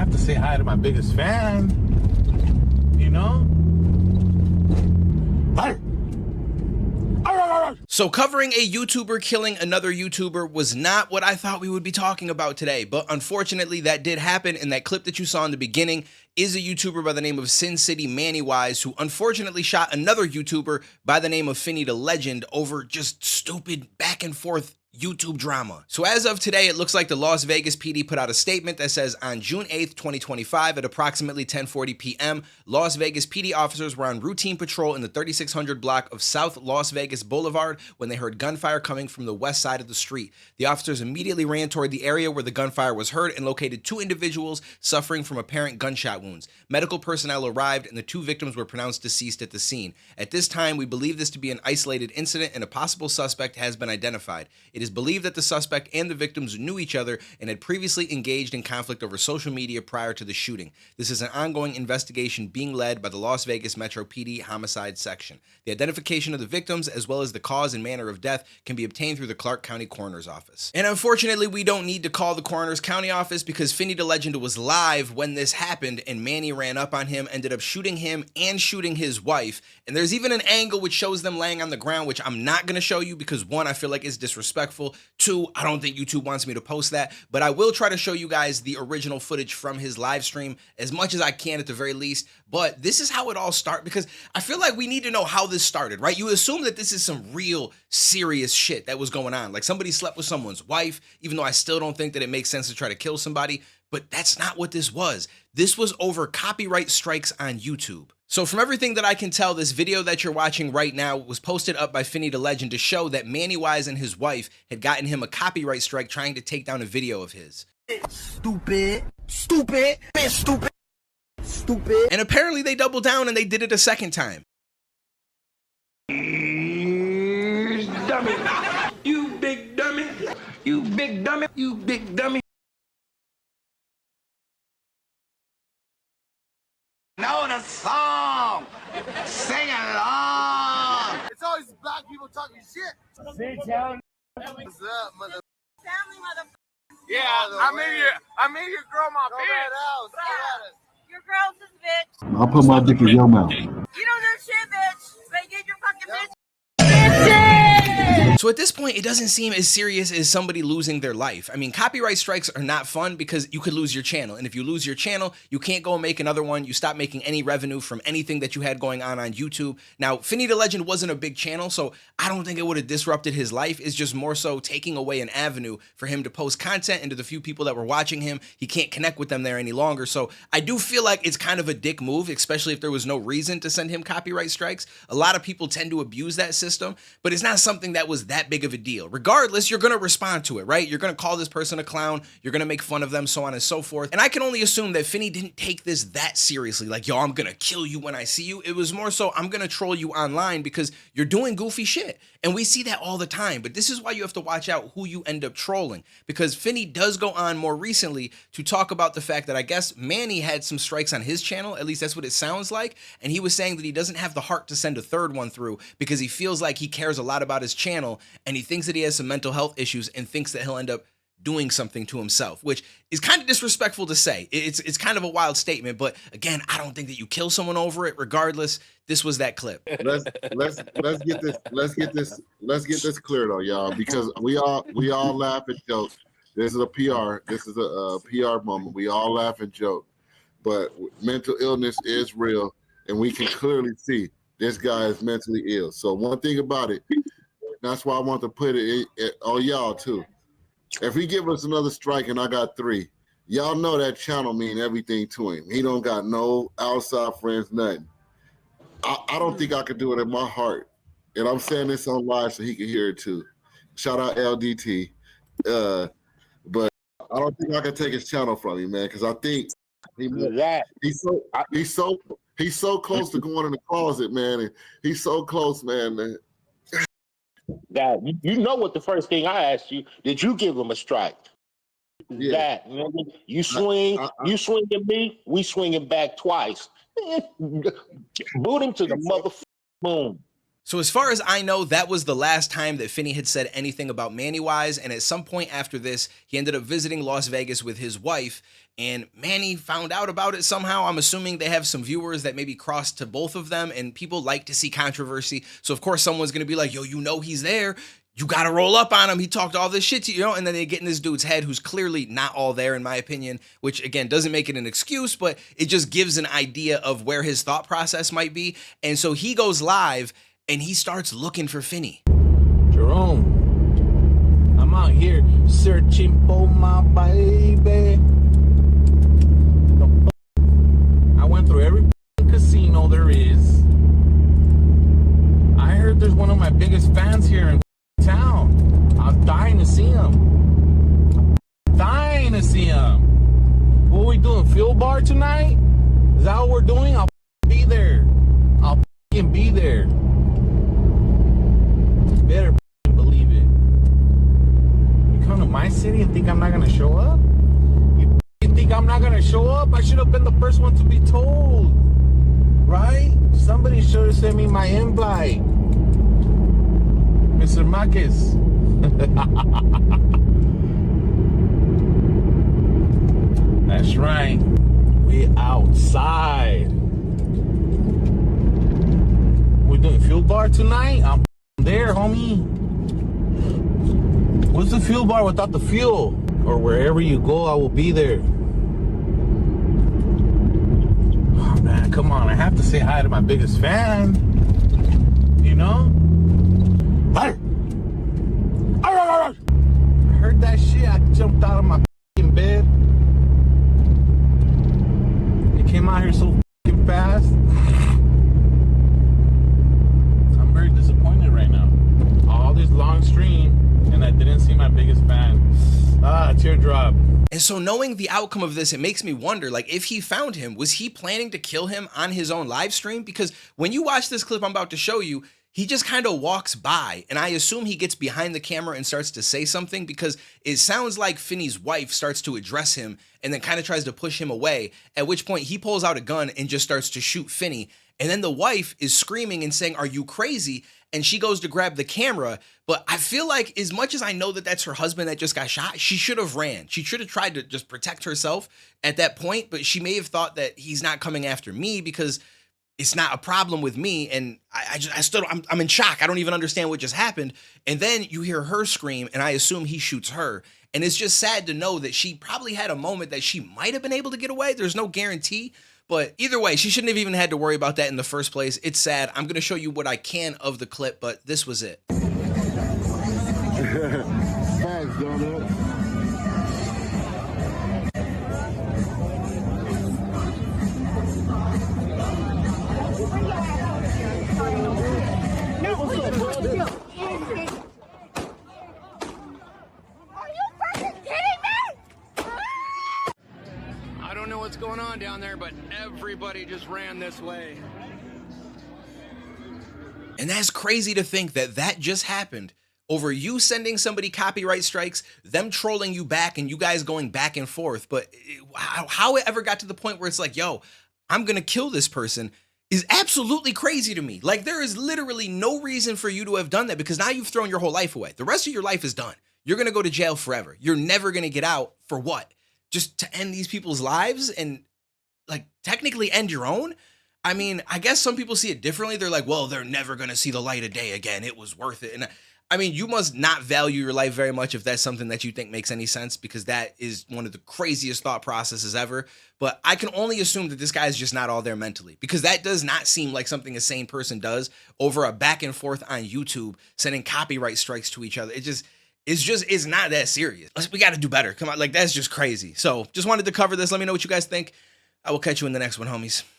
have to say hi to my biggest fan, you know? So covering a YouTuber killing another YouTuber was not what I thought we would be talking about today, but unfortunately that did happen, and that clip that you saw in the beginning is a YouTuber by the name of SinCity Mannywise, who unfortunately shot another YouTuber by the name of Finny Da Legend over just stupid back and forth YouTube drama. So as of today, it looks like the Las Vegas PD put out a statement that says on June 8th, 2025 at approximately 10:40 p.m., Las Vegas PD officers were on routine patrol in the 3600 block of South Las Vegas Boulevard when they heard gunfire coming from the west side of the street. The officers immediately ran toward the area where the gunfire was heard and located two individuals suffering from apparent gunshot wounds. Medical personnel arrived and the two victims were pronounced deceased at the scene. At this time, we believe this to be an isolated incident and a possible suspect has been identified. It is believed that the suspect and the victims knew each other and had previously engaged in conflict over social media prior to the shooting. This is an ongoing investigation being led by the Las Vegas Metro PD Homicide Section. The identification of the victims as well as the cause and manner of death can be obtained through the Clark County Coroner's Office. And unfortunately, we don't need to call the Coroner's County Office because Finny Da Legend was live when this happened and Manny ran up on him, ended up shooting him and shooting his wife. And there's even an angle which shows them laying on the ground, which I'm not going to show you because one, I feel like it's disrespectful. Two, I don't think YouTube wants me to post that, but I will try to show you guys the original footage from his live stream as much as I can at the very least. But this is how it all started, because I feel like we need to know how this started, right? You assume that this is some real serious shit that was going on. Like somebody slept with someone's wife, even though I still don't think that it makes sense to try to kill somebody. But that's not what this was. This was over copyright strikes on YouTube. So from everything that I can tell, this video that you're watching right now was posted up by Finny Da Legend to show that Mannywise and his wife had gotten him a copyright strike trying to take down a video of his. Stupid, stupid, bitch, stupid, stupid. And apparently they doubled down and they did it a second time. Dummy. You big dummy. You big dummy. You big dummy. Know the song. Sing along. It's always black people talking shit. Sit down. What's up, mother? Family Yeah, I made your girl my bitch. Your girl's this bitch. I'll put my dick in your mouth. You don't know shit, bitch. But get your fucking bitch. So at this point, it doesn't seem as serious as somebody losing their life. I mean, copyright strikes are not fun because you could lose your channel. And if you lose your channel, you can't go and make another one. You stop making any revenue from anything that you had going on YouTube. Now, Finny Da Legend wasn't a big channel, so I don't think it would have disrupted his life. It's just more so taking away an avenue for him to post content, and to the few people that were watching him, he can't connect with them there any longer. So I do feel like it's kind of a dick move, especially if there was no reason to send him copyright strikes. A lot of people tend to abuse that system, but it's not something that was that big of a deal. Regardless, you're going to respond to it, right? You're going to call this person a clown. You're going to make fun of them, so on and so forth. And I can only assume that Finny didn't take this that seriously. Like, yo, I'm going to kill you when I see you. It was more so, I'm going to troll you online because you're doing goofy shit. And we see that all the time. But this is why you have to watch out who you end up trolling, because Finny does go on more recently to talk about the fact that I guess Manny had some strikes on his channel. At least that's what it sounds like. And he was saying that he doesn't have the heart to send a third one through because he feels like he cares a lot about his channel, and he thinks that he has some mental health issues and thinks that he'll end up doing something to himself, which is kind of disrespectful to say. It's kind of a wild statement, but again, I don't think that you kill someone over it. Regardless, this was that clip. Let's get this clear though, y'all, because we all laugh and joke. This is a PR moment. We all laugh and joke, but mental illness is real, and we can clearly see this guy is mentally ill. So one thing about it, that's why I want to put it on y'all too. If he give us another strike and I got 3, y'all know that channel mean everything to him. He don't got no outside friends, nothing. I don't think I could do it in my heart. And I'm saying this on live so he can hear it too. Shout out LDT. But I don't think I can take his channel from him, man, because I think he's so close to going in the closet, man. And he's so close, man. That you know what the first thing I asked you, did you give him a strike? Yeah. That nigga, you swing at me, we swinging back twice. Boot him to the motherfucking moon. So as far as I know, that was the last time that Finny had said anything about Mannywise, and at some point after this, he ended up visiting Las Vegas with his wife, and Manny found out about it somehow. I'm assuming they have some viewers that maybe crossed to both of them, and people like to see controversy. So of course someone's gonna be like, yo, you know he's there. You gotta roll up on him. He talked all this shit to you, and then they get in this dude's head who's clearly not all there, in my opinion, which again doesn't make it an excuse, but it just gives an idea of where his thought process might be. And so he goes live and he starts looking for Finny. Jerome, I'm out here searching for my baby. I went through every casino there is. I heard there's one of my biggest fans here in town. I was dying to see him. Dying to see him. What are we doing? Field bar tonight? Is that what we're doing? I'll be there. I'll be there. You better believe it. You come to my city and think I'm not gonna show up? You think I'm not gonna show up? I should have been the first one to be told. Right? Somebody should have sent me my invite. Mr. Marquez. That's right. We outside. We're doing field bar tonight? I'm there, homie. What's the fuel bar without the fuel? Or wherever you go, I will be there. Oh man, come on. I have to say hi to my biggest fan. You know? I heard that shit. I jumped out of my fucking bed. It came out here so fucking fast. I'm very disappointed right now. All this long stream, and I didn't see my biggest fan. Teardrop. And so knowing the outcome of this, it makes me wonder, like, if he found him, was he planning to kill him on his own live stream? Because when you watch this clip I'm about to show you, he just kind of walks by, and I assume he gets behind the camera and starts to say something, because it sounds like Finny's wife starts to address him and then kind of tries to push him away, at which point he pulls out a gun and just starts to shoot Finny. And then the wife is screaming and saying, "Are you crazy?" And she goes to grab the camera. But I feel like, as much as I know that that's her husband that just got shot, she should have ran. She should have tried to just protect herself at that point, but she may have thought that he's not coming after me because it's not a problem with me. And I'm in shock. I don't even understand what just happened. And then you hear her scream, and I assume he shoots her. And it's just sad to know that she probably had a moment that she might have been able to get away. There's no guarantee. But either way, she shouldn't have even had to worry about that in the first place. It's sad. I'm going to show you what I can of the clip, but this was it. Thanks, Donut. I don't know what's going on down there, but everybody just ran this way. And that's crazy to think that that just happened over you sending somebody copyright strikes, them trolling you back, and you guys going back and forth. But how it ever got to the point where it's like, yo, I'm going to kill this person is absolutely crazy to me. Like, there is literally no reason for you to have done that, because now you've thrown your whole life away. The rest of your life is done. You're going to go to jail forever. You're never going to get out. For what? Just to end these people's lives and, like, technically end your own? I mean, I guess some people see it differently. They're like, well, they're never going to see the light of day again. It was worth it. And I mean, you must not value your life very much if that's something that you think makes any sense, because that is one of the craziest thought processes ever. But I can only assume that this guy is just not all there mentally, because that does not seem like something a sane person does over a back and forth on YouTube, sending copyright strikes to each other. It's not that serious. We got to do better. Come on. Like, that's just crazy. So just wanted to cover this. Let me know what you guys think. I will catch you in the next one, homies.